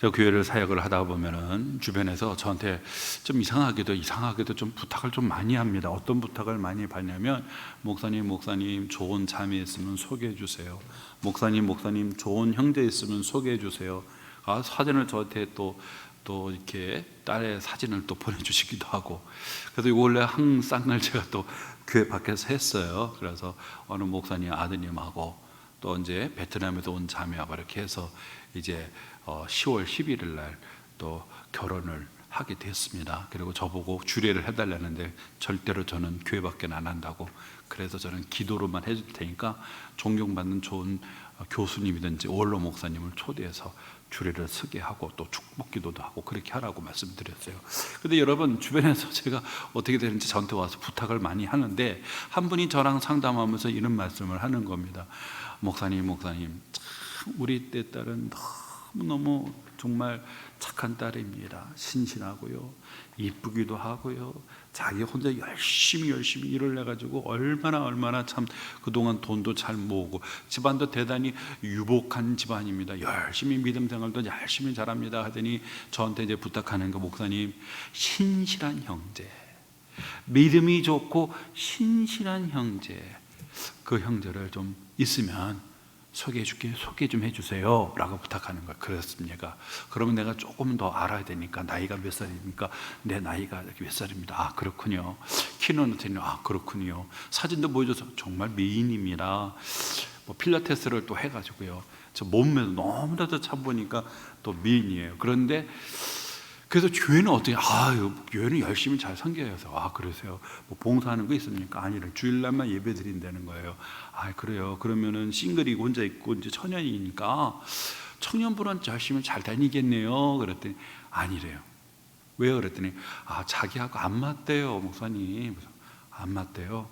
제가 교회를 사역을 하다 보면은 주변에서 저한테 좀 이상하게도 좀 부탁을 좀 많이 합니다. 어떤 부탁을 많이 받냐면, 목사님 좋은 자매 있으면 소개해 주세요. 목사님 좋은 형제 있으면 소개해 주세요. 사진을 저한테 또 이렇게 딸의 사진을 또 보내주시기도 하고. 그래서 이거 원래 한 쌍을 제가 또 교회 밖에서 했어요. 그래서 어느 목사님 아드님하고 또 이제 베트남에서 온 자매하고 이렇게 해서 이제 10월 11일 날 또 결혼을 하게 됐습니다. 그리고 저보고 주례를 해달라는데 절대로 저는 교회 밖에는 안 한다고, 그래서 저는 기도로만 해줄 테니까 존경받는 좋은 교수님이든지 원로 목사님을 초대해서 주례를 서게 하고 또 축복 기도도 하고 그렇게 하라고 말씀드렸어요. 근데 여러분, 주변에서 제가 어떻게 되는지 저한테 와서 부탁을 많이 하는데, 한 분이 저랑 상담하면서 이런 말씀을 하는 겁니다. 목사님 참 우리 때 딸은 너무너무 정말 착한 딸입니다. 신실하고요, 이쁘기도 하고요, 자기 혼자 열심히 일을 해가지고 얼마나 참 그동안 돈도 잘 모으고 집안도 대단히 유복한 집안입니다. 열심히 믿음 생활도 열심히 잘합니다 하더니 저한테 이제 부탁하는 거, 목사님 신실한 형제, 믿음이 좋고 신실한 형제, 그 형제를 좀 있으면 소개 좀 해주세요 라고 부탁하는 거예요. 그렇습니까? 그러면 내가 조금 더 알아야 되니까, 나이가 몇 살입니까? 내 나이가 몇 살입니다. 그렇군요. 키는 어떻게? 그렇군요. 사진도 보여줘서 정말 미인입니다. 필라테스를 또 해가지고요, 저 몸매도 너무나도 참 보니까 또 미인이에요. 그런데 그래서 교회는 어떻게? 교회는 열심히 잘 섬겨서. 그러세요? 봉사하는 거 있습니까? 아니래. 주일날만 예배 드린다는 거예요. 그래요. 그러면은 싱글이고 혼자 있고 이제 처년이니까 청년부는 열심히 잘 다니겠네요. 그랬더니 아니래요. 왜요? 그랬더니 자기하고 안 맞대요, 목사님. 안 맞대요.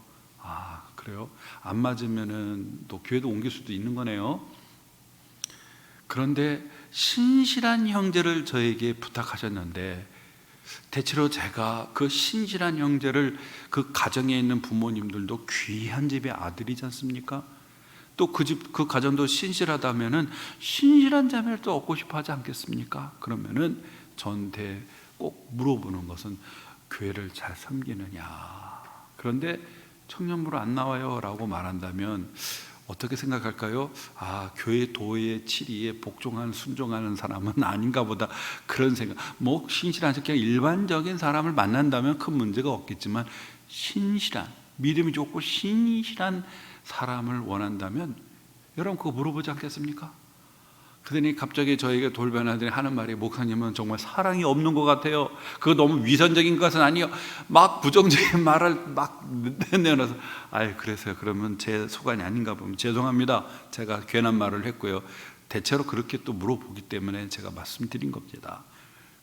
그래요? 안 맞으면은 또 교회도 옮길 수도 있는 거네요. 그런데 신실한 형제를 저에게 부탁하셨는데, 대체로 제가 그 신실한 형제를, 그 가정에 있는 부모님들도 귀한 집의 아들이지 않습니까? 또 그 가정도 신실하다면은 신실한 자매를 또 얻고 싶어 하지 않겠습니까? 그러면은 저한테 꼭 물어보는 것은 교회를 잘 섬기느냐. 그런데 청년부로 안 나와요 라고 말한다면 어떻게 생각할까요? 교회 도의 치리에 복종하는, 순종하는 사람은 아닌가 보다, 그런 생각. 신실한, 그냥 일반적인 사람을 만난다면 큰 문제가 없겠지만, 신실한, 믿음이 좋고 신실한 사람을 원한다면 여러분 그거 물어보지 않겠습니까? 그러더니 갑자기 저에게 돌변하더니 하는 말이, 목사님은 정말 사랑이 없는 것 같아요. 그거 너무 위선적인 것은 아니요. 막 부정적인 말을 막 내놔서, 그래서요. 그러면 제 소관이 아닌가 보면 죄송합니다. 제가 괜한 말을 했고요. 대체로 그렇게 또 물어보기 때문에 제가 말씀드린 겁니다.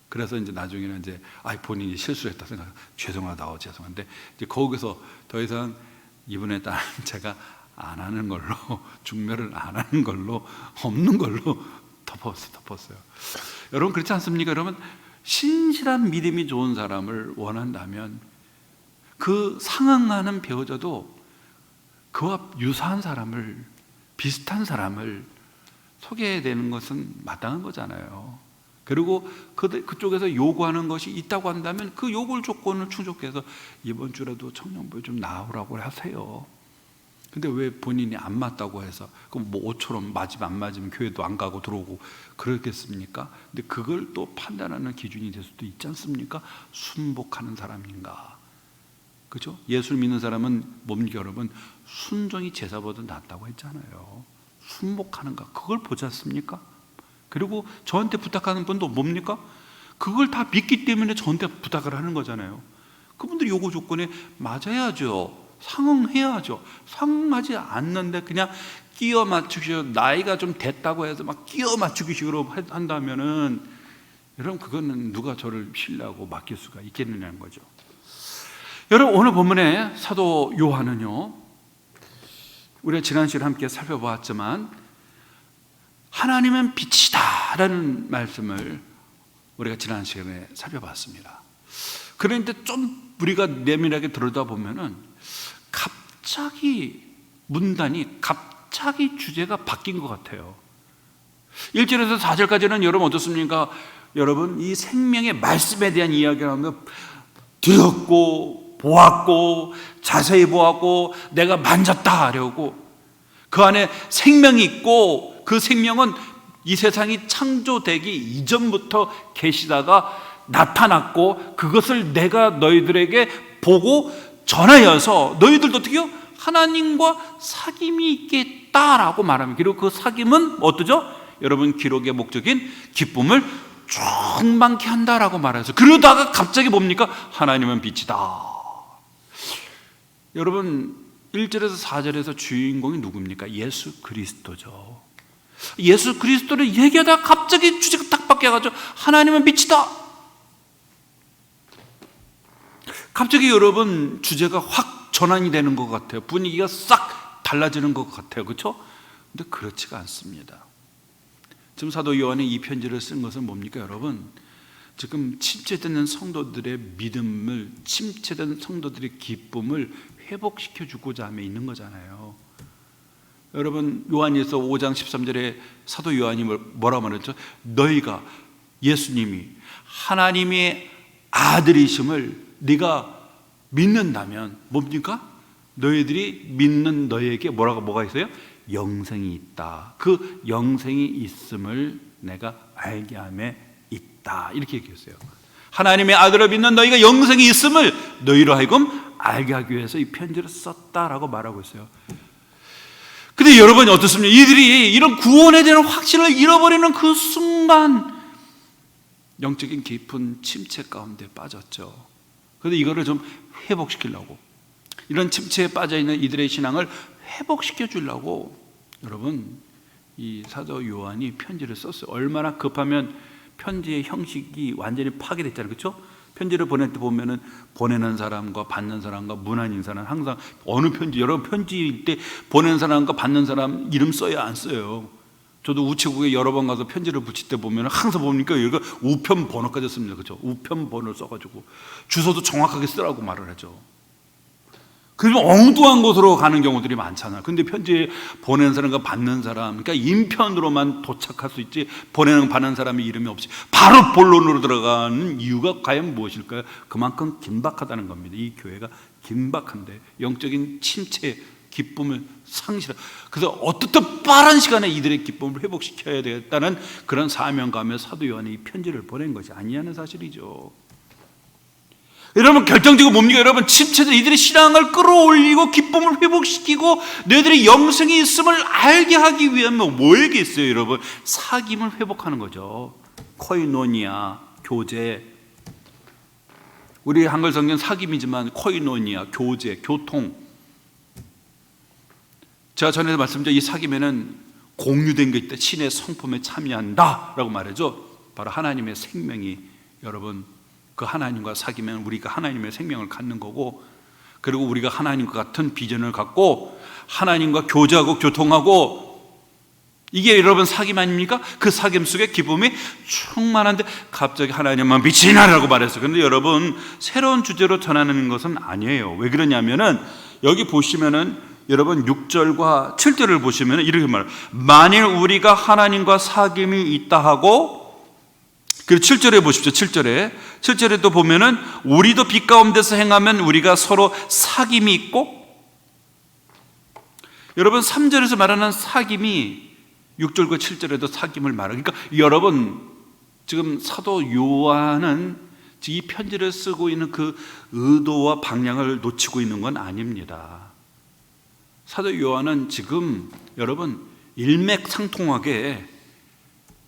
그래서 이제 나중에는 이제 본인이 실수했다 생각, 죄송한데 이제 거기서 더 이상 이분의 딸은 제가 안 하는 걸로, 중매를 안 하는 걸로, 없는 걸로 덮었어요. 여러분 그렇지 않습니까? 여러분, 신실한 믿음이 좋은 사람을 원한다면 그 상응하는 배우자도 그와 유사한 사람을, 비슷한 사람을 소개해야 되는 것은 마땅한 거잖아요. 그리고 그쪽에서 요구하는 것이 있다고 한다면 그 요구 조건을 충족해서 이번 주라도 청년부에 좀 나오라고 하세요. 근데 왜 본인이 안 맞다고 해서, 그럼 옷처럼 맞으면 안 맞으면 교회도 안 가고 들어오고 그러겠습니까? 근데 그걸 또 판단하는 기준이 될 수도 있지 않습니까? 순복하는 사람인가? 그죠? 예수를 믿는 사람은 뭡니까 여러분? 순종이 제사보다 낫다고 했잖아요. 순복하는가? 그걸 보지 않습니까? 그리고 저한테 부탁하는 분도 뭡니까? 그걸 다 믿기 때문에 저한테 부탁을 하는 거잖아요. 그분들이 요구 조건에 맞아야죠. 상응해야죠. 상응하지 않는데 그냥 끼워 맞추기로, 나이가 좀 됐다고 해서 막 끼워 맞추기식으로 한다면은 여러분 그거는 누가 저를 신뢰하고 맡길 수가 있겠느냐는 거죠. 여러분 오늘 본문에 사도 요한은요, 우리가 지난 시간에 함께 살펴보았지만 하나님은 빛이다 라는 말씀을 우리가 지난 시간에 살펴봤습니다. 그런데 좀 우리가 내밀하게 들여다보면은 갑자기 문단이, 갑자기 주제가 바뀐 것 같아요. 1절에서 4절까지는 여러분 어떻습니까? 여러분 이 생명의 말씀에 대한 이야기를 하면 들었고 보았고 자세히 보았고 내가 만졌다 하려고, 그 안에 생명이 있고 그 생명은 이 세상이 창조되기 이전부터 계시다가 나타났고 그것을 내가 너희들에게 보고 전하여서 너희들도 어떻게 해요? 하나님과 사귐이 있겠다라고 말합니다. 그리고 그 사귐은 어떠죠? 여러분 기록의 목적인 기쁨을 충만케 한다라고 말해서, 그러다가 갑자기 뭡니까? 하나님은 빛이다. 여러분 1절에서 4절에서 주인공이 누굽니까? 예수 그리스도죠. 예수 그리스도를 얘기하다가 갑자기 주제가 딱 바뀌어가지고 하나님은 빛이다. 갑자기 여러분 주제가 확 전환이 되는 것 같아요. 분위기가 싹 달라지는 것 같아요. 그렇죠? 근데 그렇지가 않습니다. 지금 사도 요한이 이 편지를 쓴 것은 뭡니까 여러분? 지금 침체되는 성도들의 믿음을, 침체된 성도들의 기쁨을 회복시켜 주고자 하며 있는 거잖아요. 여러분 요한일서 5장 13절에 사도 요한이 뭐라고 말했죠? 너희가 예수님이 하나님의 아들이심을 네가 믿는다면 뭡니까? 너희들이 믿는 너희에게 뭐가 있어요? 영생이 있다. 그 영생이 있음을 내가 알게 함에 있다. 이렇게 얘기했어요. 하나님의 아들을 믿는 너희가 영생이 있음을 너희로 하여금 알게 하기 위해서 이 편지를 썼다라고 말하고 있어요. 근데 여러분이 어떻습니까? 이들이 이런 구원에 대한 확신을 잃어버리는 그 순간 영적인 깊은 침체 가운데 빠졌죠. 그런데 이거를 좀 회복시키려고, 이런 침체에 빠져있는 이들의 신앙을 회복시켜 주려고 여러분 이 사도 요한이 편지를 썼어요. 얼마나 급하면 편지의 형식이 완전히 파괴됐잖아요. 그렇죠? 편지를 보낼 때 보면은 보내는 사람과 받는 사람과 문안 인사는 항상 어느 편지, 여러분 편지일 때 보내는 사람과 받는 사람 이름 써야 안 써요. 저도 우체국에 여러 번 가서 편지를 붙일 때 보면 항상 뭡니까? 여기가 우편 번호까지 씁니다. 그렇죠? 우편 번호를 써가지고 주소도 정확하게 쓰라고 말을 하죠. 그러면 엉뚱한 곳으로 가는 경우들이 많잖아요. 근데 편지 보내는 사람과 받는 사람, 그러니까 인편으로만 도착할 수 있지 보내는 받는 사람의 이름이 없이 바로 본론으로 들어가는 이유가 과연 무엇일까요? 그만큼 긴박하다는 겁니다. 이 교회가 긴박한데 영적인 침체, 기쁨을 상실해. 그래서 어떻든 빠른 시간에 이들의 기쁨을 회복시켜야 되겠다는 그런 사명감에 사도 요한이 이 편지를 보낸 것이 아니냐는 사실이죠. 여러분 결정적으로 뭡니까? 여러분 침체된 이들의 신앙을 끌어올리고 기쁨을 회복시키고 너희들의 영생이 있음을 알게 하기 위하면 뭐에게 있어요? 여러분 사귐을 회복하는 거죠. 코이노니아, 교제. 우리 한글 성경 사귐이지만 코이노니아, 교제, 교통. 제가 전에도 말씀드린 이 사귐에는 공유된 게 있다. 신의 성품에 참여한다 라고 말하죠. 바로 하나님의 생명이, 여러분 그 하나님과 사귀면 우리가 하나님의 생명을 갖는 거고, 그리고 우리가 하나님과 같은 비전을 갖고 하나님과 교제하고 교통하고, 이게 여러분 사귐 아닙니까? 그 사귐 속에 기쁨이 충만한데 갑자기 하나님만 빛이 나라고 말했어요. 그런데 여러분 새로운 주제로 전하는 것은 아니에요. 왜 그러냐면은 여기 보시면은 여러분 6절과 7절을 보시면은 이렇게 말해요. 만일 우리가 하나님과 사귐이 있다 하고, 그리고 7절에 보십시오. 7절에 또 보면은 우리도 빛 가운데서 행하면 우리가 서로 사귐이 있고, 여러분 3절에서 말하는 사귐이 6절과 7절에도 사귐을 말해요. 그러니까 여러분 지금 사도 요한은 이 편지를 쓰고 있는 그 의도와 방향을 놓치고 있는 건 아닙니다. 사도 요한은 지금 여러분 일맥상통하게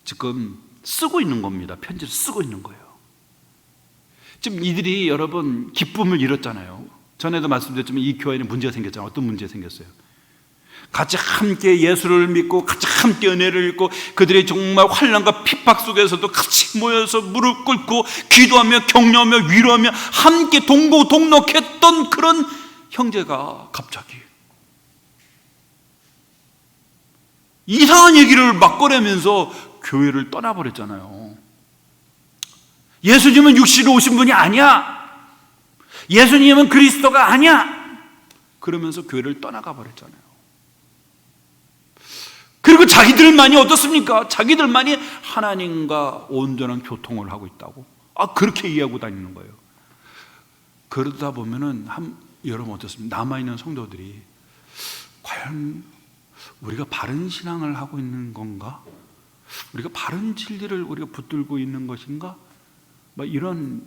지금 쓰고 있는 겁니다. 편지를 쓰고 있는 거예요. 지금 이들이 여러분 기쁨을 잃었잖아요. 전에도 말씀드렸지만 이 교회는 문제가 생겼잖아요. 어떤 문제가 생겼어요? 같이 함께 예수를 믿고 같이 함께 은혜를 읽고 그들이 정말 환난과 핍박 속에서도 같이 모여서 무릎 꿇고 기도하며 격려하며 위로하며 함께 동고동락했던 그런 형제가 갑자기 이상한 얘기를 막 꺼내면서 교회를 떠나버렸잖아요. 예수님은 육신으로 오신 분이 아니야. 예수님은 그리스도가 아니야. 그러면서 교회를 떠나가 버렸잖아요. 그리고 자기들만이 어떻습니까? 자기들만이 하나님과 온전한 교통을 하고 있다고. 그렇게 이해하고 다니는 거예요. 그러다 보면은 여러분 어떻습니까? 남아있는 성도들이 과연 우리가 바른 신앙을 하고 있는 건가? 우리가 바른 진리를 우리가 붙들고 있는 것인가? 이런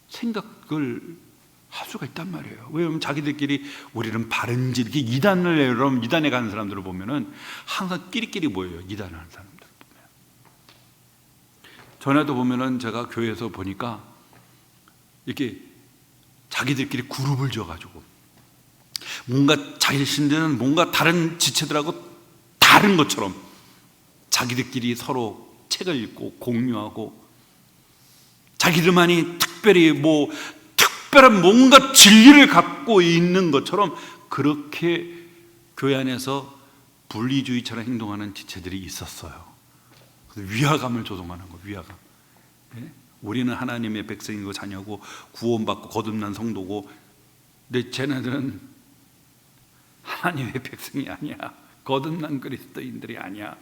생각을 할 수가 있단 말이에요. 왜냐하면 자기들끼리 우리는 바른 진, 이렇게 여러분 이단에 가는 사람들을 보면은 항상 끼리끼리 모여요. 이단을 하는 사람들 보면. 전에도 보면은 제가 교회에서 보니까 이렇게 자기들끼리 그룹을 지어가지고 뭔가 자신들은 뭔가 다른 지체들하고 다른 것처럼 자기들끼리 서로 책을 읽고 공유하고 자기들만이 특별히 특별한 뭔가 진리를 갖고 있는 것처럼 그렇게 교회 안에서 분리주의처럼 행동하는 지체들이 있었어요. 위화감을 조성하는 거, 위화감. 네? 우리는 하나님의 백성이고 자녀고 구원받고 거듭난 성도고, 근데 쟤네들은 하나님의 백성이 아니야. 거듭난 그리스도인들이 아니야.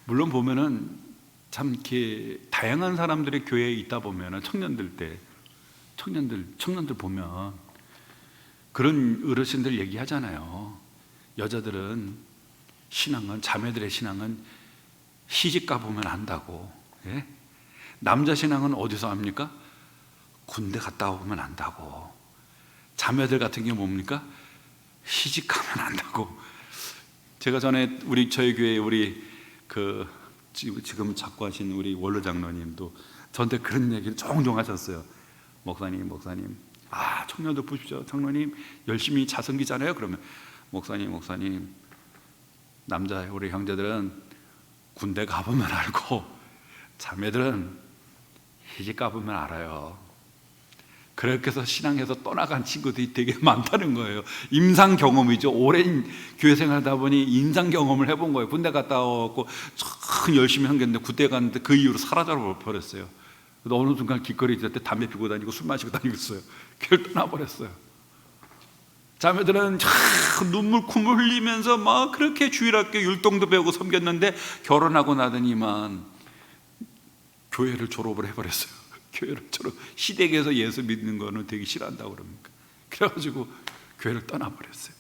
물론 보면은 참 이렇게 다양한 사람들의 교회에 있다 보면은 청년들 보면 그런 어르신들 얘기하잖아요. 여자들은 자매들의 신앙은 시집 가보면 안다고. 예? 남자 신앙은 어디서 합니까? 군대 갔다 오면 안다고. 자매들 같은 경우 뭡니까? 시집 가면 안다고. 제가 전에 저희 교회 지금 작고하신 우리 원로 장로님도 저한테 그런 얘기를 종종 하셨어요. 목사님, 청년들 보십시오. 장로님 열심히 자성기잖아요. 그러면 목사님, 남자 우리 형제들은 군대 가보면 알고 자매들은 시집 가보면 알아요. 그렇게 해서 신앙에서 떠나간 친구들이 되게 많다는 거예요. 임상 경험이죠. 오랜 교회 생활하다 보니 임상 경험을 해본 거예요. 군대 갔다 왔고 참 열심히 한겠는데 군대 갔는데 그 이후로 사라져 버렸어요. 어느 순간 길거리 있을 때 담배 피고 다니고 술 마시고 다니고 있어요. 교회를 떠나버렸어요. 자매들은 눈물 콧물 흘리면서 막 그렇게 주일학교 율동도 배우고 섬겼는데 결혼하고 나더니만 교회를 졸업을 해버렸어요. 교회를 시댁에서 예수 믿는 거는 되게 싫어한다고 그럽니까? 그래가지고 교회를 떠나버렸어요.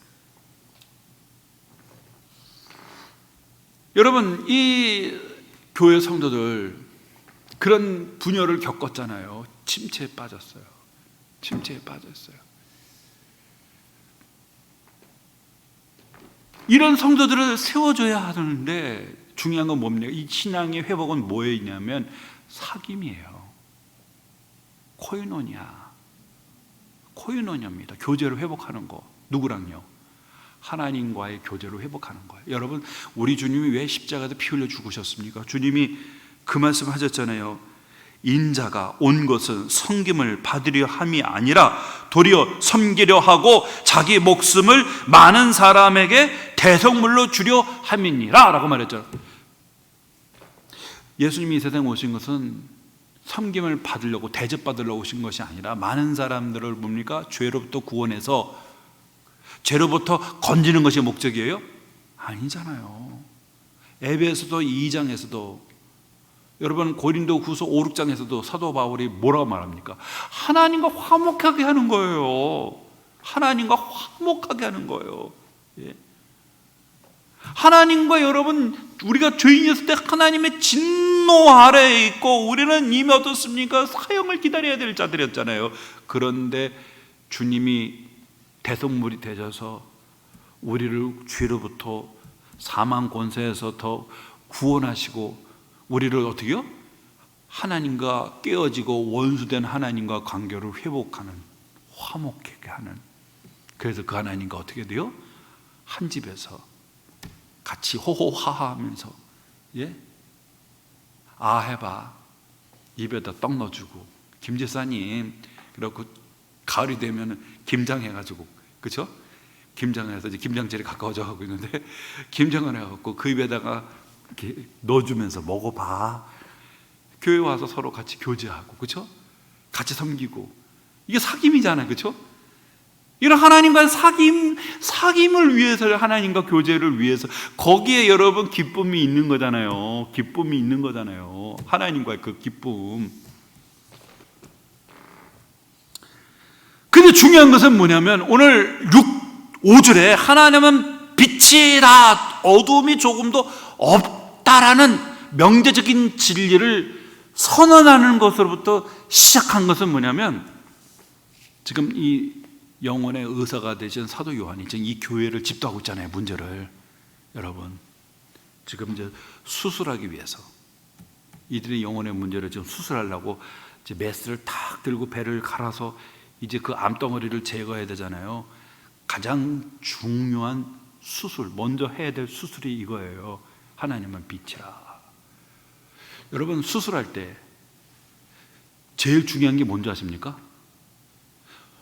여러분, 이 교회 성도들 그런 분열을 겪었잖아요. 침체에 빠졌어요. 이런 성도들을 세워줘야 하는데 중요한 건 뭡니까? 이 신앙의 회복은 뭐에 있냐면 사귐이에요. 코이노니아입니다. 교제를 회복하는 거. 누구랑요? 하나님과의 교제를 회복하는 거예요. 여러분, 우리 주님이 왜 십자가에서 피 흘려 죽으셨습니까? 주님이 그 말씀 하셨잖아요. 인자가 온 것은 섬김을 받으려 함이 아니라 도리어 섬기려 하고 자기 목숨을 많은 사람에게 대속물로 주려 함이니라 라고 말했죠. 예수님이 이 세상에 오신 것은 섬김을 받으려고 대접받으려고 오신 것이 아니라 많은 사람들을 뭡니까? 죄로부터 구원해서 죄로부터 건지는 것이 목적이에요? 아니잖아요. 에베소서 2장에서도 여러분 고린도후서 5, 6장에서도 사도 바울이 뭐라고 말합니까? 하나님과 화목하게 하는 거예요. 하나님과 화목하게 하는 거예요. 예. 하나님과 여러분 우리가 죄인이었을 때 하나님의 진노 아래에 있고 우리는 이미 어떻습니까? 사형을 기다려야 될 자들이었잖아요. 그런데 주님이 대속물이 되셔서 우리를 죄로부터 사망 권세에서 더 구원하시고 우리를 어떻게요? 하나님과 깨어지고 원수된 하나님과 관계를 회복하는, 화목하게 하는. 그래서 그 하나님과 어떻게 돼요? 한 집에서 같이 호호하하하면서 해봐 입에다 떡 넣어주고 김지사님 그렇고 가을이 되면 김장해가지고 그렇죠? 김장해서 이제 김장철이 가까워져 가고 있는데 김장을 해갖고 그 입에다가 이렇게 넣어주면서 먹어봐. 교회 와서 서로 같이 교제하고 그렇죠? 같이 섬기고 이게 사귐이잖아요, 그렇죠? 이런 하나님과의 사귐을 위해서, 하나님과 교제를 위해서, 거기에 여러분 기쁨이 있는 거잖아요. 기쁨이 있는 거잖아요. 하나님과의 그 기쁨. 근데 중요한 것은 뭐냐면 오늘 5절에 하나님은 빛이라, 어둠이 조금도 없다라는 명제적인 진리를 선언하는 것으로부터 시작한 것은 뭐냐면, 지금 이 영혼의 의사가 되신 사도 요한이 지금 이 교회를 집도하고 있잖아요. 문제를, 여러분 지금 이제 수술하기 위해서, 이들의 영혼의 문제를 지금 수술하려고 이제 메스를 탁 들고 배를 갈아서 이제 그 암덩어리를 제거해야 되잖아요. 가장 중요한 수술, 먼저 해야 될 수술이 이거예요. 하나님은 빛이라. 여러분 수술할 때 제일 중요한 게 뭔지 아십니까?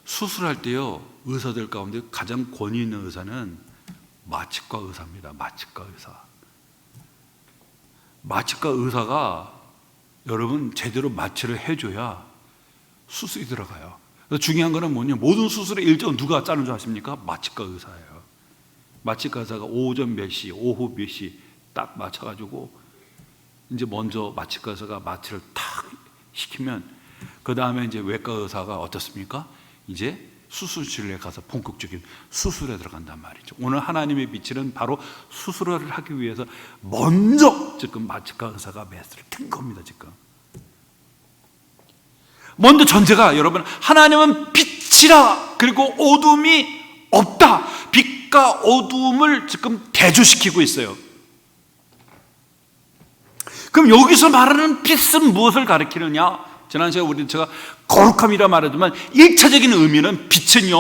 수술할 때요, 의사들 가운데 가장 권위 있는 의사는 마취과 의사입니다. 마취과 의사. 마취과 의사가 여러분 제대로 마취를 해줘야 수술이 들어가요. 그래서 중요한 거는 뭐냐, 모든 수술의 일정은 누가 짜는 줄 아십니까? 마취과 의사예요. 마취과 의사가 오전 몇 시, 오후 몇 시 딱 맞춰가지고 이제 먼저 마취과 의사가 마취를 탁 시키면, 그 다음에 이제 외과 의사가 어떻습니까? 이제 수술실에 가서 본격적인 수술에 들어간단 말이죠. 오늘 하나님의 빛은 바로 수술을 하기 위해서 먼저 지금 마취과 의사가 메스를 튼 겁니다. 지금 먼저 전제가, 여러분 하나님은 빛이라, 그리고 어둠이 없다. 빛과 어둠을 지금 대조시키고 있어요. 그럼 여기서 말하는 빛은 무엇을 가리키느냐? 지난 시간에 제가 거룩함이라 말하지만 1차적인 의미는, 빛은요,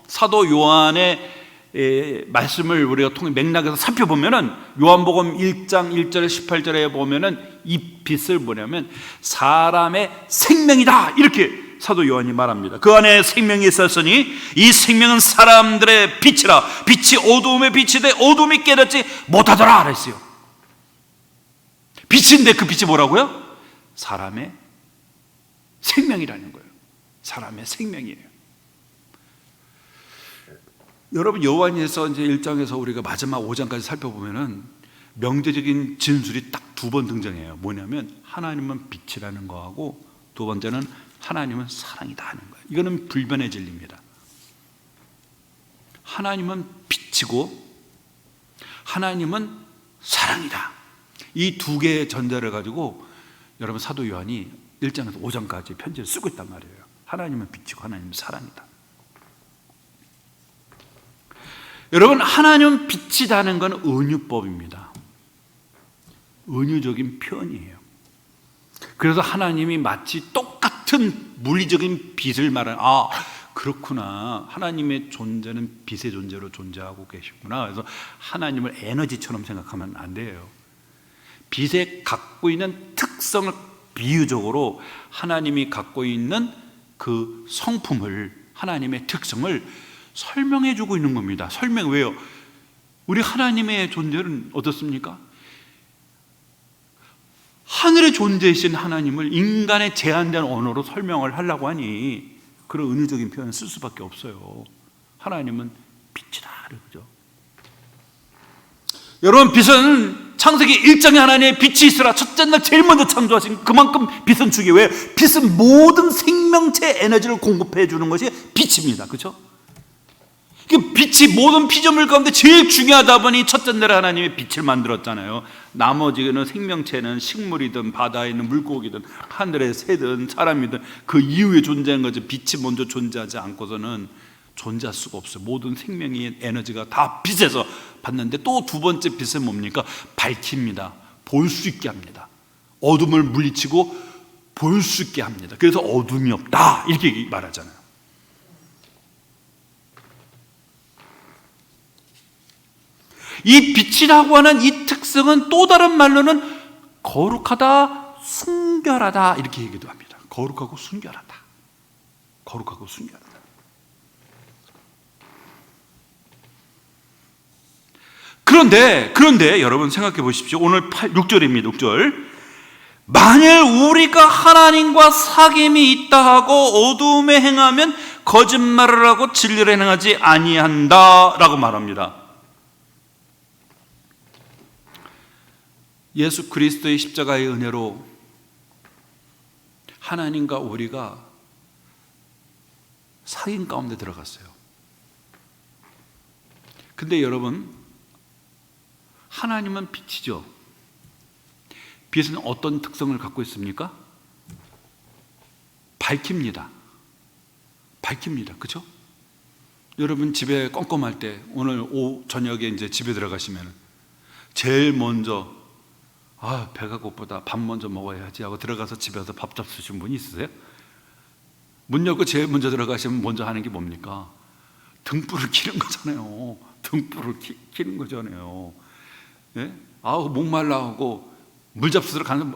사도 요한의 말씀을 우리가 통해 맥락에서 살펴보면은, 요한복음 1장 1절 18절에 보면은 이 빛을 뭐냐면 사람의 생명이다, 이렇게 사도 요한이 말합니다. 그 안에 생명이 있었으니 이 생명은 사람들의 빛이라. 빛이 어두움의 빛이되 어둠이 깨닫지 못하더라 그랬어요. 빛인데 그 빛이 뭐라고요? 사람의 생명이라는 거예요. 사람의 생명이에요. 여러분 요한에서 이제 1장에서 우리가 마지막 5장까지 살펴보면은 명제적인 진술이 딱 두 번 등장해요. 뭐냐면 하나님은 빛이라는 거하고, 두 번째는 하나님은 사랑이다 하는 거예요. 이거는 불변의 진리입니다. 하나님은 빛이고 하나님은 사랑이다. 이 두 개의 전제를 가지고 여러분 사도 요한이 1장에서 5장까지 편지를 쓰고 있단 말이에요. 하나님은 빛이고 하나님은 사랑이다. 여러분 하나님은 빛이라는 건 은유법입니다. 은유적인 표현이에요. 그래서 하나님이 마치 똑같은 물리적인 빛을 말하는, 아 그렇구나, 하나님의 존재는 빛의 존재로 존재하고 계시구나. 그래서 하나님을 에너지처럼 생각하면 안 돼요. 빛에 갖고 있는 특성을 비유적으로 하나님이 갖고 있는 그 성품을, 하나님의 특성을 설명해 주고 있는 겁니다. 설명, 왜요? 우리 하나님의 존재는 어떻습니까? 하늘에 존재하신 하나님을 인간의 제한된 언어로 설명을 하려고 하니 그런 은유적인 표현을 쓸 수밖에 없어요. 하나님은 빛이다, 그러죠. 여러분 빛은 창세기 1장에 하나님의 빛이 있으라, 첫째 날 제일 먼저 창조하신 그만큼 빛은 주기, 왜? 빛은 모든 생명체 에너지를 공급해 주는 것이 빛입니다. 그렇죠? 빛이 모든 피조물 가운데 제일 중요하다 보니 첫째 날에 하나님이 빛을 만들었잖아요. 나머지는 생명체는 식물이든 바다에 있는 물고기든 하늘의 새든 사람이든 그 이후에 존재한 거죠. 빛이 먼저 존재하지 않고서는 존재할 수가 없어요. 모든 생명의 에너지가 다 빛에서 받는데, 또 두 번째 빛은 뭡니까? 밝힙니다. 볼 수 있게 합니다. 어둠을 물리치고 볼 수 있게 합니다. 그래서 어둠이 없다 이렇게 말하잖아요. 이 빛이라고 하는 이 특성은 또 다른 말로는 거룩하다, 순결하다 이렇게 얘기도 합니다. 거룩하고 순결하다. 거룩하고 순결하다. 그런데 여러분 생각해 보십시오. 오늘 6절입니다. 6절. 만일 우리가 하나님과 사귐이 있다 하고 어두움에 행하면 거짓말을 하고 진리를 행하지 아니한다라고 말합니다. 예수 그리스도의 십자가의 은혜로 하나님과 우리가 사귐 가운데 들어갔어요. 근데 여러분, 하나님은 빛이죠. 빛은 어떤 특성을 갖고 있습니까? 밝힙니다. 그렇죠? 여러분 집에 껌껌할 때, 오늘 저녁에 이제 집에 들어가시면 제일 먼저 배가 고프다, 밥 먼저 먹어야지 하고 들어가서 집에서 밥 잡수신 분이 있으세요? 문 열고 제일 먼저 들어가시면 먼저 하는 게 뭡니까? 등불을 켜는 거잖아요. 등불을 켜는 거잖아요. 예? 목말라 하고 물 잡수러 가는,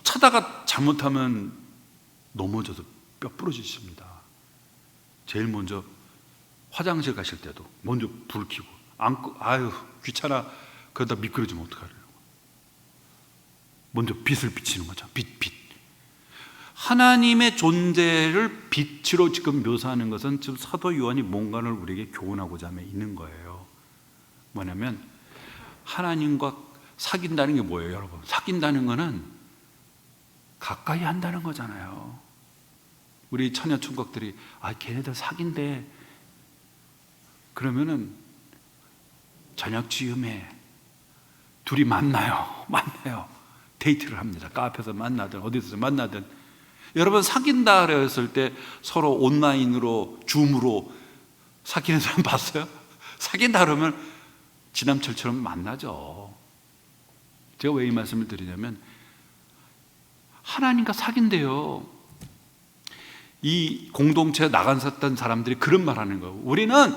차다가 잘못하면 넘어져서 뼈 부러지십니다. 제일 먼저 화장실 가실 때도 먼저 불 켜고, 귀찮아 그러다 미끄러지면 어떡하려고. 먼저 빛을 비치는 거죠. 빛. 하나님의 존재를 빛으로 지금 묘사하는 것은 지금 사도 요한이 뭔가를 우리에게 교훈하고자 하며 있는 거예요. 뭐냐면 하나님과 사귄다는 게 뭐예요, 여러분? 사귄다는 거는 가까이 한다는 거잖아요. 우리 처녀 총각들이 걔네들 사귄대. 그러면은 저녁 즈음에 둘이 만나요. 데이트를 합니다. 카페에서 만나든 어디서 만나든. 여러분, 사귄다 그랬을 때 서로 온라인으로, 줌으로 사귀는 사람 봤어요? 사귄다 그러면 지남철처럼 만나죠. 제가 왜 이 말씀을 드리냐면, 하나님과 사귄대요. 이 공동체에 나갔었던 사람들이 그런 말 하는 거예요. 우리는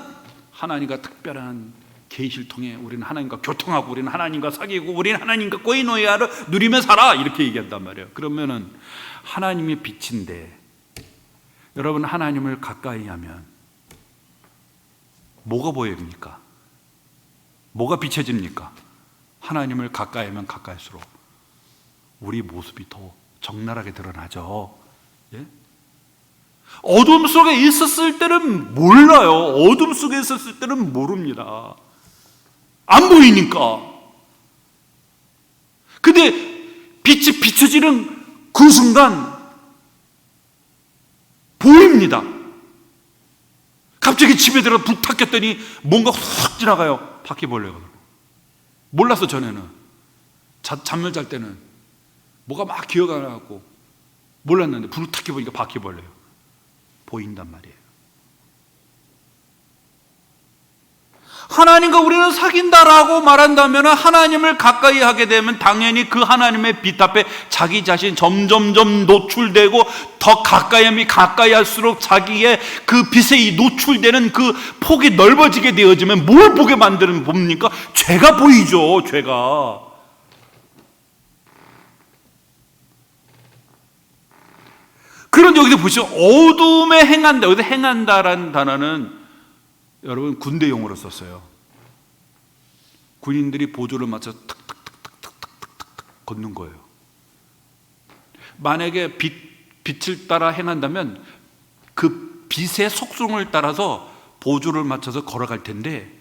하나님과 특별한 계시를 통해 우리는 하나님과 교통하고, 우리는 하나님과 사귀고, 우리는 하나님과 코이노니아를 누리며 살아, 이렇게 얘기한단 말이에요. 그러면은 하나님이 빛인데, 여러분, 하나님을 가까이 하면 뭐가 보입니까? 뭐가 비춰집니까? 하나님을 가까이 하면 가까이할수록 우리 모습이 더 적나라하게 드러나죠. 예? 어둠 속에 있었을 때는 몰라요. 어둠 속에 있었을 때는 모릅니다. 안 보이니까. 근데 빛이 비춰지는 그 순간 보입니다. 갑자기 집에 들어 불 탁 켰더니 뭔가 확 지나가요. 바퀴벌레가. 몰랐어, 전에는. 잠을 잘 때는 뭐가 막 기어가고 몰랐는데 불을 탁 켜보니까 바퀴벌레예요. 보인단 말이에요. 하나님과 우리는 사귄다라고 말한다면, 하나님을 가까이 하게 되면 당연히 그 하나님의 빛 앞에 자기 자신 점점점 노출되고, 더 가까이 할수록 자기의 그 빛에 노출되는 그 폭이 넓어지게 되어지면 뭘 보게 만드는 봅니까? 죄가 보이죠. 죄가. 그런 여기서 보시죠. 어둠에 행한다. 여기서 행한다라는 단어는 여러분 군대 용어로 썼어요. 군인들이 보조를 맞춰 탁탁탁탁탁탁탁 걷는 거예요. 만약에 빛을 따라 행한다면 그 빛의 속성을 따라서 보조를 맞춰서 걸어갈 텐데,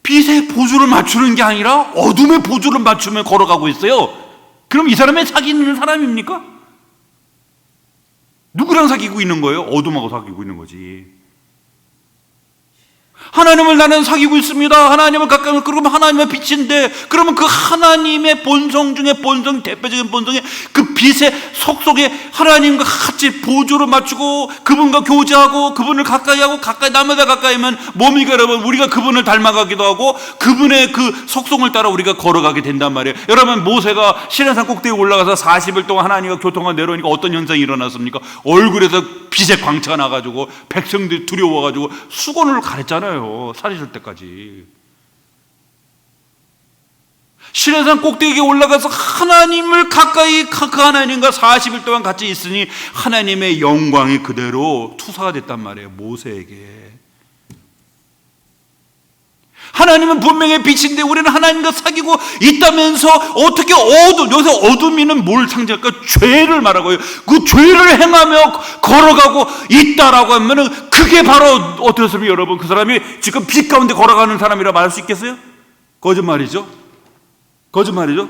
빛의 보조를 맞추는 게 아니라 어둠의 보조를 맞추며 걸어가고 있어요. 그럼 이 사람이 사귀는 사람입니까? 누구랑 사귀고 있는 거예요? 어둠하고 사귀고 있는 거지. 하나님을 나는 사귀고 있습니다. 하나님을 가까이 하면, 그러면 하나님의 빛인데, 그러면 그 하나님의 본성 중에 대표적인 본성의 그 빛의 속속에 하나님과 같이 보조를 맞추고 그분과 교제하고 그분을 가까이하고, 남에다 가까이 하면 뭡니까 여러분? 우리가 그분을 닮아가기도 하고 그분의 그 속성을 따라 우리가 걸어가게 된단 말이에요. 여러분, 모세가 시내산 꼭대기에 올라가서 40일 동안 하나님과 교통하고 내려오니까 어떤 현상이 일어났습니까? 얼굴에서 빛의 광채가 나가지고 백성들이 두려워가지고 수건을 가렸잖아요. 살이실 때까지. 시내산 꼭대기에 올라가서 하나님을 가까이, 그 하나님과 40일 동안 같이 있으니 하나님의 영광이 그대로 투사가 됐단 말이에요, 모세에게. 하나님은 분명히 빛인데 우리는 하나님과 사귀고 있다면서 어떻게 여기서 어둠이는 뭘 상징할까? 죄를 말하고요. 그 죄를 행하며 걸어가고 있다라고 하면은 그게 바로 어떻습니까, 여러분? 그 사람이 지금 빛 가운데 걸어가는 사람이라 말할 수 있겠어요? 거짓말이죠. 거짓말이죠.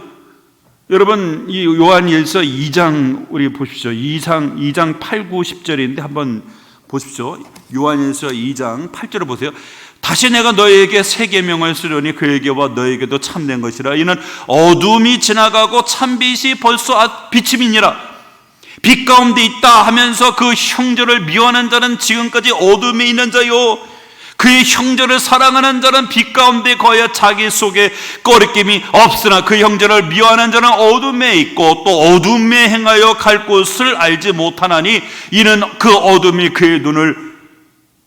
여러분, 이 요한일서 2장 우리 보십시오. 2장 8, 9, 10절인데 한번 보십시오. 요한일서 2장 8절을 보세요. 다시 내가 너에게 새 계명을 쓰려니 그에게와 너에게도 참된 것이라. 이는 어둠이 지나가고 참빛이 벌써 비침이니라. 빛 가운데 있다 하면서 그 형제를 미워하는 자는 지금까지 어둠에 있는 자요, 그의 형제를 사랑하는 자는 빛 가운데 거하여 자기 속에 거리낌이 없으나 그 형제를 미워하는 자는 어둠에 있고 또 어둠에 행하여 갈 곳을 알지 못하나니 이는 그 어둠이 그의 눈을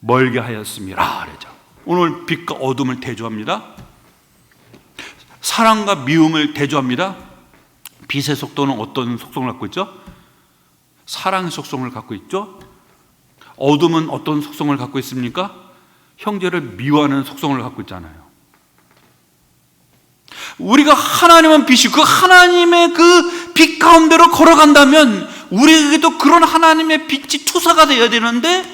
멀게 하였습니다. 그러죠. 오늘 빛과 어둠을 대조합니다. 사랑과 미움을 대조합니다. 빛의 속도는 어떤 속성을 갖고 있죠? 사랑의 속성을 갖고 있죠. 어둠은 어떤 속성을 갖고 있습니까? 형제를 미워하는 속성을 갖고 있잖아요. 우리가 하나님은 빛이, 그 하나님의 그 빛 가운데로 걸어간다면 우리에게도 그런 하나님의 빛이 투사가 되어야 되는데,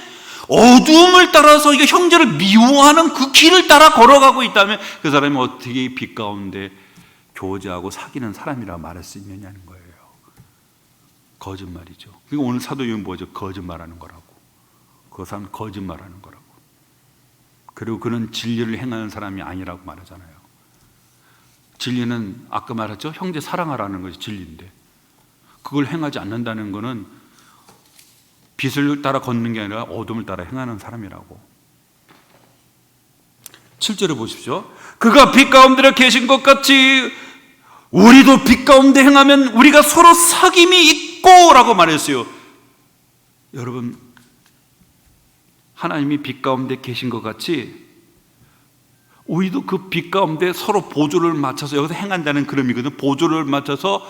어둠을 따라서 이게 형제를 미워하는 그 길을 따라 걸어가고 있다면 그 사람이 어떻게 빛 가운데 교제하고 사귀는 사람이라고 말할 수 있느냐는 거예요. 거짓말이죠. 그러니까 오늘 사도행은 뭐죠? 거짓말하는 거라고. 그 사람은 거짓말하는 거라고. 그리고 그는 진리를 행하는 사람이 아니라고 말하잖아요. 진리는 아까 말했죠? 형제 사랑하라는 것이 진리인데 그걸 행하지 않는다는 것은 빛을 따라 걷는 게 아니라 어둠을 따라 행하는 사람이라고. 7절에 보십시오. 그가 빛 가운데 계신 것 같이 우리도 빛 가운데 행하면 우리가 서로 사귐이 있고 라고 말했어요. 여러분, 하나님이 빛 가운데 계신 것 같이 우리도 그 빛 가운데 서로 보조를 맞춰서, 여기서 행한다는 그런 의미거든요. 보조를 맞춰서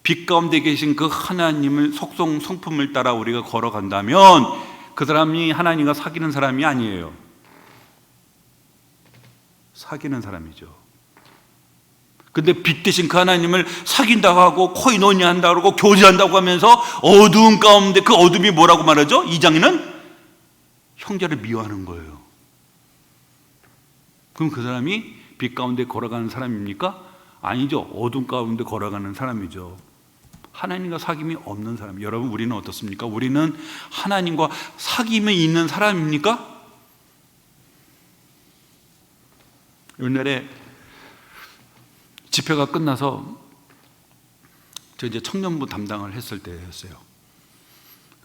빛 가운데 계신 그 하나님을 속성 성품을 따라 우리가 걸어간다면 그 사람이 하나님과 사귀는 사람이 아니에요. 사귀는 사람이죠. 근데 빛 대신 그 하나님을 사귄다고 하고 코이노니아 한다고 하고 교제한다고 하면서 어두운 가운데, 그 어둠이 뭐라고 말하죠? 2장에는 형제를 미워하는 거예요. 그럼 그 사람이 빛 가운데 걸어가는 사람입니까? 아니죠. 어둠 가운데 걸어가는 사람이죠. 하나님과 사귐이 없는 사람. 여러분, 우리는 어떻습니까? 우리는 하나님과 사귐이 있는 사람입니까? 옛날에 집회가 끝나서 저 이제 청년부 담당을 했을 때였어요.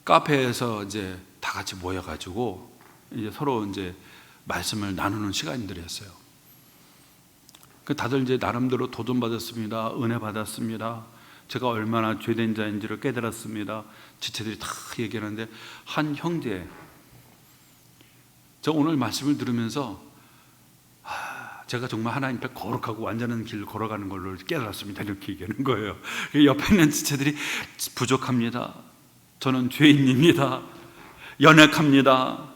카페에서 이제 다 같이 모여가지고 이제 서로 이제 말씀을 나누는 시간들이었어요. 다들 이제 나름대로 도전 받았습니다. 은혜 받았습니다. 제가 얼마나 죄된 자인지를 깨달았습니다. 지체들이 다 얘기하는데 한 형제, 저 오늘 말씀을 들으면서 제가 정말 하나님 앞에 거룩하고 완전한 길을 걸어가는 걸로 깨달았습니다. 이렇게 얘기하는 거예요. 옆에 있는 지체들이 부족합니다. 저는 죄인입니다. 연약합니다.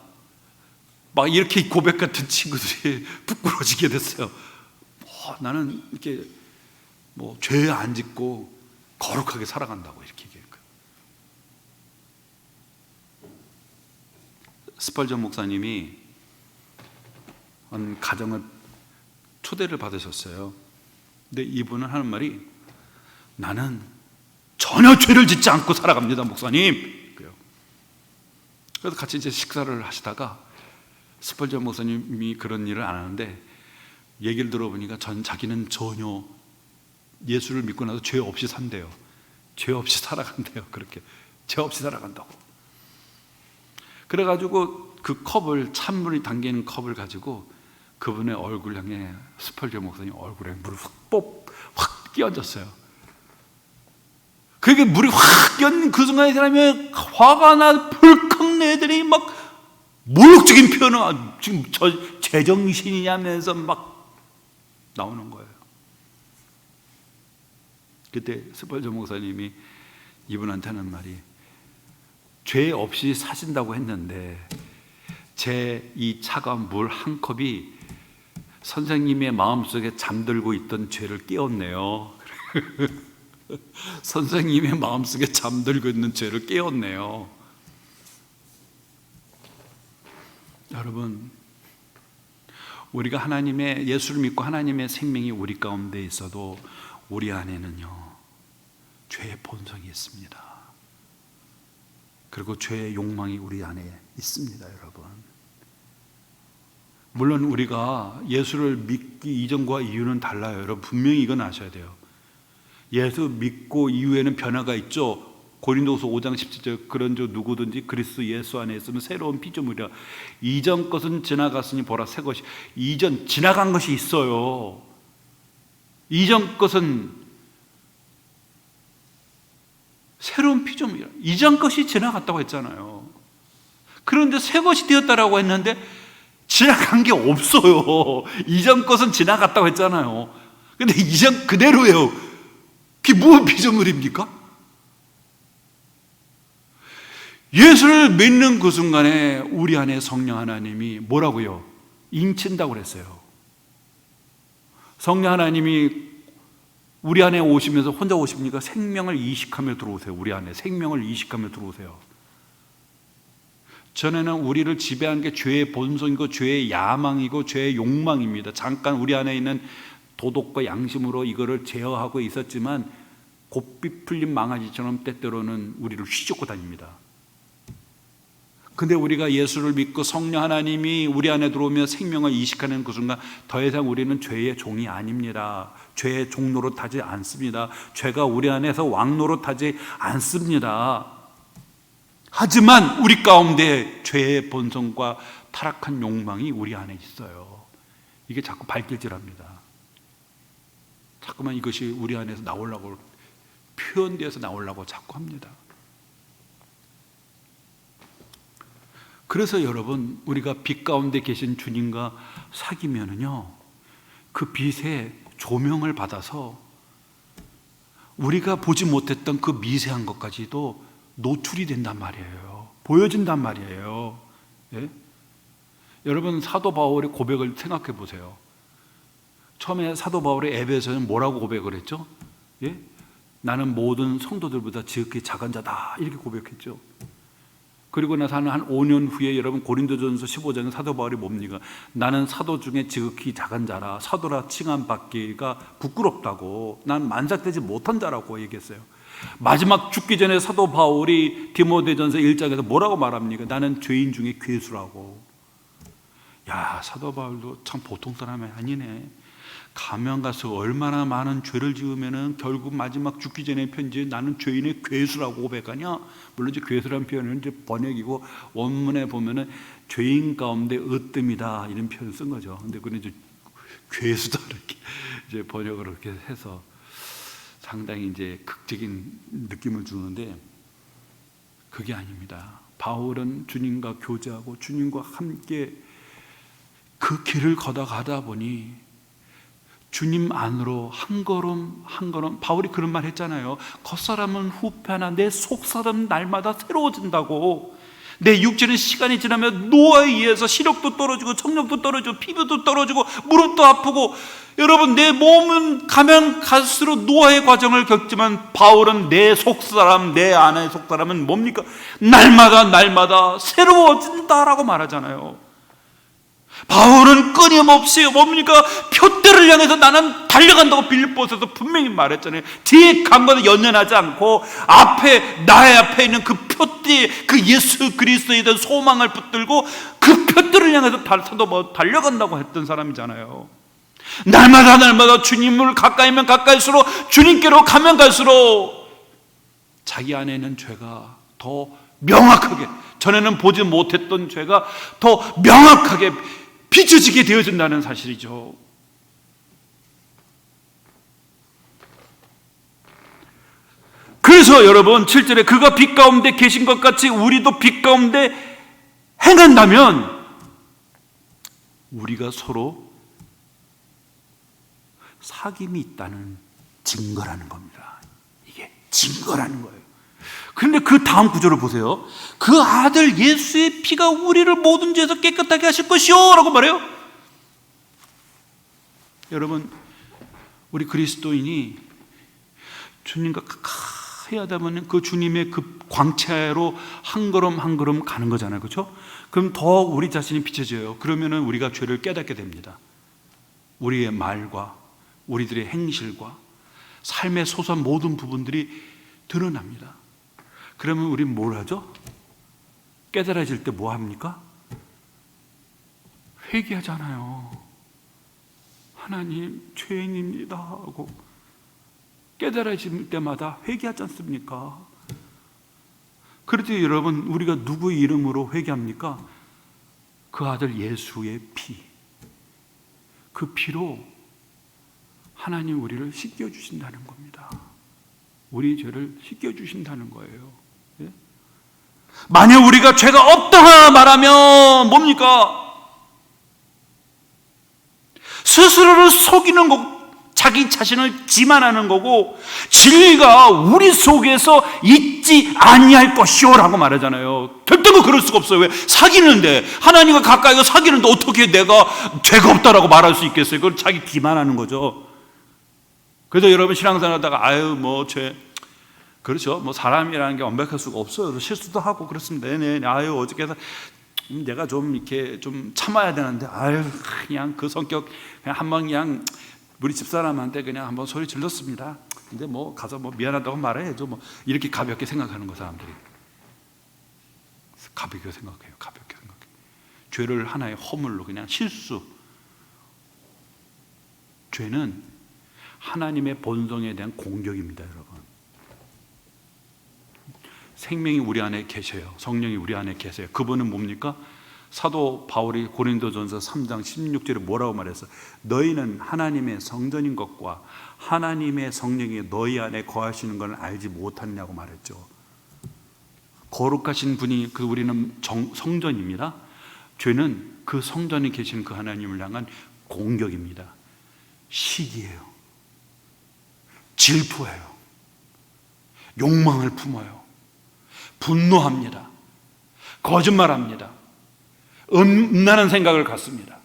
막 이렇게 고백 같은 친구들이 부끄러워지게 됐어요. 나는 이렇게 죄 안 짓고 거룩하게 살아간다고 이렇게 얘기해요. 스펄전 목사님이 한 가정을 초대를 받으셨어요. 근데 이분은 하는 말이, 나는 전혀 죄를 짓지 않고 살아갑니다, 목사님. 그래서 같이 이제 식사를 하시다가 스펄전 목사님이 그런 일을 안 하는데 얘기를 들어보니까 자기는 전혀 예수를 믿고 나서 죄 없이 산대요. 죄 없이 살아간대요. 그렇게 죄 없이 살아간다고. 그래가지고 그 컵을, 찬물이 담기는 컵을 가지고 그분의 얼굴 향해, 스펄전 목사님 얼굴에 물을 확 끼얹었어요. 그게 물이 확 끼얹는 그 순간에 사람이 화가 나 불컥 내더니 막 모욕적인 표현을, 지금 저 제정신이냐면서 막 나오는 거예요. 그때 스펄전 목사님이 이분한테 하는 말이, 죄 없이 사신다고 했는데 제 이 차가운 물 한 컵이 선생님의 마음속에 잠들고 있던 죄를 깨웠네요. 선생님의 마음속에 잠들고 있는 죄를 깨웠네요. 여러분, 우리가 하나님의 예수를 믿고 하나님의 생명이 우리 가운데 있어도 우리 안에는요 죄의 본성이 있습니다. 그리고 죄의 욕망이 우리 안에 있습니다. 여러분, 물론 우리가 예수를 믿기 이전과 이후는 달라요. 여러분, 분명히 이건 아셔야 돼요. 예수 믿고 이후에는 변화가 있죠. 고린도서 5장 17절, 그런즉 누구든지 그리스도 예수 안에 있으면 새로운 피조물이라. 이전 것은 지나갔으니 보라 새 것이. 이전 지나간 것이 있어요. 이전 것은 새로운 피조물이라. 이전 것이 지나갔다고 했잖아요. 그런데 새 것이 되었다라고 했는데 지나간 게 없어요. 이전 것은 지나갔다고 했잖아요. 근데 이전 그대로예요. 그게 무슨 피조물입니까? 예수를 믿는 그 순간에 우리 안에 성령 하나님이 뭐라고요? 인친다고 그랬어요. 성령 하나님이 우리 안에 오시면서 혼자 오십니까? 생명을 이식하며 들어오세요. 우리 안에 생명을 이식하며 들어오세요. 전에는 우리를 지배한 게 죄의 본성이고 죄의 야망이고 죄의 욕망입니다. 잠깐 우리 안에 있는 도덕과 양심으로 이거를 제어하고 있었지만 곱비 풀린 망아지처럼 때때로는 우리를 휘젓고 다닙니다. 근데 우리가 예수를 믿고 성령 하나님이 우리 안에 들어오며 생명을 이식하는 그 순간 더 이상 우리는 죄의 종이 아닙니다. 죄의 종 노릇하지 않습니다. 죄가 우리 안에서 왕 노릇하지 않습니다. 하지만 우리 가운데 죄의 본성과 타락한 욕망이 우리 안에 있어요. 이게 자꾸 발길질합니다. 자꾸만 이것이 우리 안에서 나오려고, 표현되어서 나오려고 자꾸 합니다. 그래서 여러분, 우리가 빛 가운데 계신 주님과 사귀면은요, 그 빛의 조명을 받아서 우리가 보지 못했던 그 미세한 것까지도 노출이 된단 말이에요. 보여진단 말이에요. 예? 여러분, 사도 바울의 고백을 생각해 보세요. 처음에 사도 바울의 에베소서는 뭐라고 고백을 했죠? 예? 나는 모든 성도들보다 지극히 작은 자다, 이렇게 고백했죠. 그리고 나서 한 5년 후에 여러분 고린도전서 15장에 사도 바울이 뭡니까? 나는 사도 중에 지극히 작은 자라, 사도라 칭함받기가 부끄럽다고, 난 만삭되지 못한 자라고 얘기했어요. 마지막 죽기 전에 사도 바울이 디모데전서 1장에서 뭐라고 말합니까? 나는 죄인 중에 괴수라고. 야, 사도 바울도 참 보통 사람이 아니네. 가면 가서 얼마나 많은 죄를 지으면은 결국 마지막 죽기 전에 편지에 나는 죄인의 괴수라고 고백하냐? 물론 이제 괴수라는 표현은 이제 번역이고 원문에 보면은 죄인 가운데 으뜸이다 이런 표현을 쓴 거죠. 근데 그는 이제 괴수다 이렇게 이제 번역을 그렇게 해서 상당히 이제 극적인 느낌을 주는데 그게 아닙니다. 바울은 주님과 교제하고 주님과 함께 그 길을 걷어가다 보니 주님 안으로 한 걸음 한 걸음, 바울이 그런 말 했잖아요. 겉사람은 후패하나 내 속사람은 날마다 새로워진다고. 내 육체는 시간이 지나면 노화에 의해서 시력도 떨어지고 청력도 떨어지고 피부도 떨어지고 무릎도 아프고, 여러분 내 몸은 가면 갈수록 노화의 과정을 겪지만 바울은 내 속사람, 내 안의 속사람은 뭡니까? 날마다 새로워진다라고 말하잖아요. 바울은 끊임없이 뭡니까? 표대를 향해서 나는 달려간다고 빌립보서에서 분명히 말했잖아요. 뒤에 간 것은 연연하지 않고 나의 앞에 있는 그 표대, 그 예수 그리스도에 대한 소망을 붙들고 그 표대를 향해서 사도 달려간다고 했던 사람이잖아요. 날마다 주님을 가까이면 가까이수록, 주님께로 가면 갈수록 자기 안에 있는 죄가 더 명확하게, 전에는 보지 못했던 죄가 더 명확하게 비춰지게 되어진다는 사실이죠. 그래서 여러분 7절에 그가 빛 가운데 계신 것 같이 우리도 빛 가운데 행한다면 우리가 서로 사귐이 있다는 증거라는 겁니다. 이게 증거라는 거예요. 그런데 그 다음 구절을 보세요. 그 아들 예수의 피가 우리를 모든 죄에서 깨끗하게 하실 것이요 라고 말해요. 여러분, 우리 그리스도인이 주님과 가까이 하다 보면 그 주님의 그 광채로 한 걸음 한 걸음 가는 거잖아요. 그렇죠? 그럼 더 우리 자신이 비춰져요. 그러면은 우리가 죄를 깨닫게 됩니다. 우리의 말과 우리들의 행실과 삶의 소소한 모든 부분들이 드러납니다. 그러면 우리는 뭘 하죠? 깨달아질 때 뭐 합니까? 회개하잖아요. 하나님, 죄인입니다 하고 깨달아질 때마다 회개하지 않습니까? 그럴 때 여러분, 우리가 누구의 이름으로 회개합니까? 그 아들 예수의 피, 그 피로 하나님 우리를 씻겨주신다는 겁니다. 우리 죄를 씻겨주신다는 거예요. 예? 만약 우리가 죄가 없다 말하면 뭡니까? 스스로를 속이는 거고 자기 자신을 기만하는 거고, 진리가 우리 속에서 있지 아니할 것이오라고 말하잖아요. 절대로 그럴 수가 없어요. 왜? 사귀는데, 하나님과 가까이 가 사귀는데 어떻게 내가 죄가 없다라고 말할 수 있겠어요? 그걸 자기 기만하는 거죠. 그래서 여러분 신앙생활 하다가 아유 뭐 죄, 그렇죠, 뭐 사람이라는 게 완벽할 수가 없어요. 실수도 하고 그렇습니다. 네네, 아유 어저께 내가 좀 이렇게 좀 참아야 되는데, 아유 그냥 그 성격 그냥 한번 그냥 우리 집사람한테 그냥 한번 소리 질렀습니다. 근데 뭐 가서 뭐 미안하다고 말해야죠. 뭐 이렇게 가볍게 생각하는 거, 사람들이 가볍게 생각해요. 가볍게 생각해요. 죄를 하나의 허물로, 그냥 실수. 죄는 하나님의 본성에 대한 공격입니다, 여러분. 생명이 우리 안에 계셔요. 성령이 우리 안에 계세요. 그분은 뭡니까? 사도 바울이 고린도전서 3장 16절에 뭐라고 말했어? 너희는 하나님의 성전인 것과 하나님의 성령이 너희 안에 거하시는 것을 알지 못하느냐고 말했죠. 거룩하신 분이 우리는 성전입니다. 죄는 그 성전에 계신 그 하나님을 향한 공격입니다. 시기예요. 질투해요. 욕망을 품어요. 분노합니다. 거짓말합니다. 음란한 생각을 갖습니다.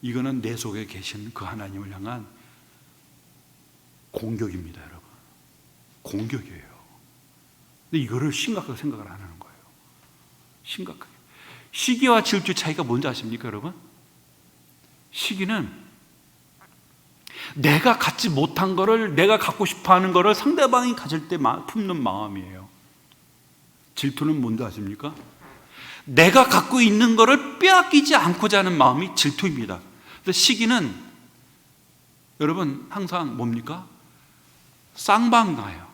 이거는 내 속에 계신 그 하나님을 향한 공격입니다, 여러분. 공격이에요. 근데 이거를 심각하게 생각을 안 하는 거예요. 심각하게. 시기와 질투 차이가 뭔지 아십니까, 여러분? 시기는 내가 갖지 못한 거를, 내가 갖고 싶어 하는 거를 상대방이 가질 때 품는 마음이에요. 질투는 뭔지 아십니까? 내가 갖고 있는 거를 빼앗기지 않고자 하는 마음이 질투입니다. 그래서 시기는 여러분 항상 뭡니까? 쌍방가예요.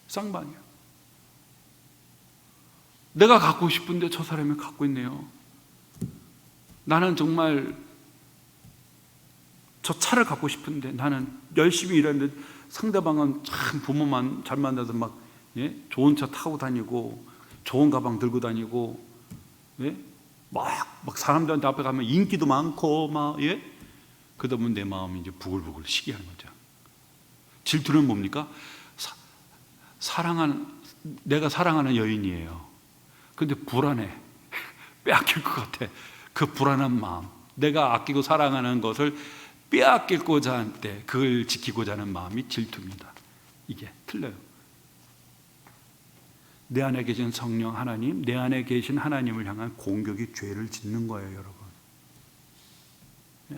쌍방이에요. 내가 갖고 싶은데 저 사람이 갖고 있네요. 나는 정말 저 차를 갖고 싶은데, 나는 열심히 일하는데 상대방은 참 부모만 잘 만나서 막 좋은 차 타고 다니고 좋은 가방 들고 다니고, 막 사람들한테 앞에 가면 인기도 많고 막, 그러다 보면 내 마음이 이제 부글부글 시기하는 거죠. 질투는 뭡니까? 내가 사랑하는 여인이에요. 근데 불안해. 빼앗길 것 같아. 그 불안한 마음, 내가 아끼고 사랑하는 것을 빼앗기고자 할 때 그걸 지키고자 하는 마음이 질투입니다. 이게 틀려요. 내 안에 계신 성령 하나님, 내 안에 계신 하나님을 향한 공격이 죄를 짓는 거예요, 여러분.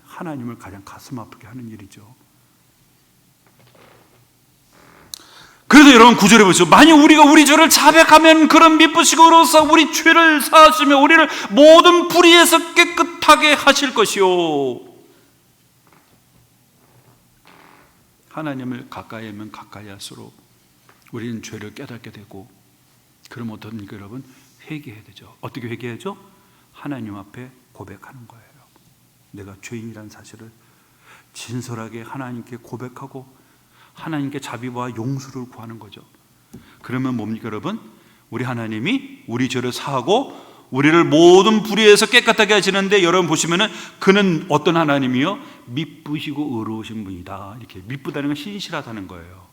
하나님을 가장 가슴 아프게 하는 일이죠. 그래서 여러분 9절에 보시죠. 만약 우리가 우리 죄를 자백하면 그런 미쁘시고로서 우리 죄를 사하시며 우리를 모든 불의에서 깨끗하게 하실 것이요. 하나님을 가까이 하면 가까이 할수록 우리는 죄를 깨닫게 되고, 그럼 어떻습니까, 여러분? 회개해야 되죠. 어떻게 회개하죠? 하나님 앞에 고백하는 거예요. 내가 죄인이라는 사실을 진솔하게 하나님께 고백하고 하나님께 자비와 용서를 구하는 거죠. 그러면 뭡니까, 여러분? 우리 하나님이 우리 죄를 사하고 우리를 모든 불의에서 깨끗하게 하시는데, 여러분 보시면은 그는 어떤 하나님이요? 미쁘시고 의로우신 분이다. 이렇게 미쁘다는 건 신실하다는 거예요.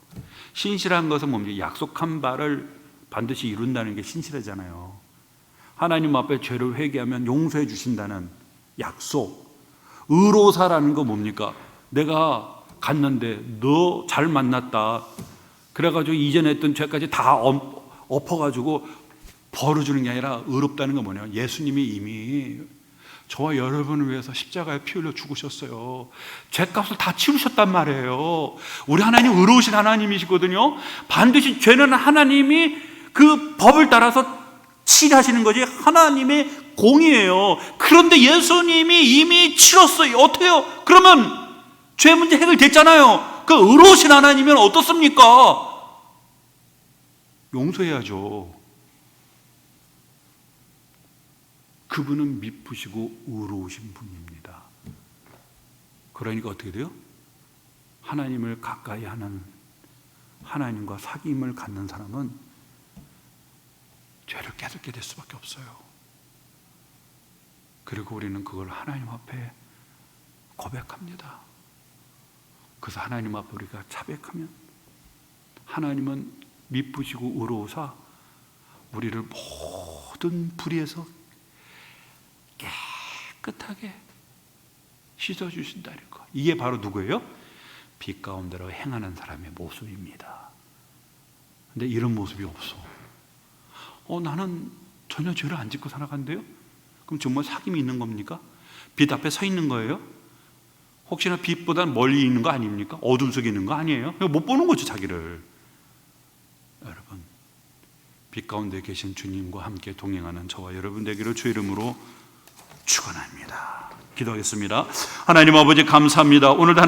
신실한 것은 뭡니까? 약속한 바를 반드시 이룬다는 게 신실하잖아요. 하나님 앞에 죄를 회개하면 용서해 주신다는 약속. 의로사라는 거 뭡니까? 내가 갔는데 너 잘 만났다. 그래가지고 이전에 했던 죄까지 다 엎어가지고 벌을 주는 게 아니라 의롭다는 건 뭐냐? 예수님이 이미 저와 여러분을 위해서 십자가에 피 흘려 죽으셨어요. 죄값을 다 치우셨단 말이에요. 우리 하나님 의로우신 하나님이시거든요. 반드시 죄는 하나님이 그 법을 따라서 치하시는 거지 하나님의 공이에요. 그런데 예수님이 이미 치렀어요. 어때요? 그러면 죄 문제 해결됐잖아요. 그 의로우신 하나님은 어떻습니까? 용서해야죠. 그분은 미쁘시고 의로우신 분입니다. 그러니까 어떻게 돼요? 하나님을 가까이 하는, 하나님과 사귐을 갖는 사람은 죄를 깨닫게 될 수밖에 없어요. 그리고 우리는 그걸 하나님 앞에 고백합니다. 그래서 하나님 앞에 우리가 자백하면 하나님은 미쁘시고 의로우사 우리를 모든 불의에서 깨끗하게 씻어주신다는 것. 이게 바로 누구예요? 빛 가운데로 행하는 사람의 모습입니다. 근데 이런 모습이 없어. 나는 전혀 죄를 안 짓고 살아간대요? 그럼 정말 사귐이 있는 겁니까? 빛 앞에 서 있는 거예요? 혹시나 빛보다 멀리 있는 거 아닙니까? 어둠 속에 있는 거 아니에요? 못 보는 거죠, 자기를. 여러분, 빛 가운데 계신 주님과 함께 동행하는 저와 여러분 되기를 주의 이름으로 축원합니다. 기도하겠습니다. 하나님 아버지 감사합니다. 오늘도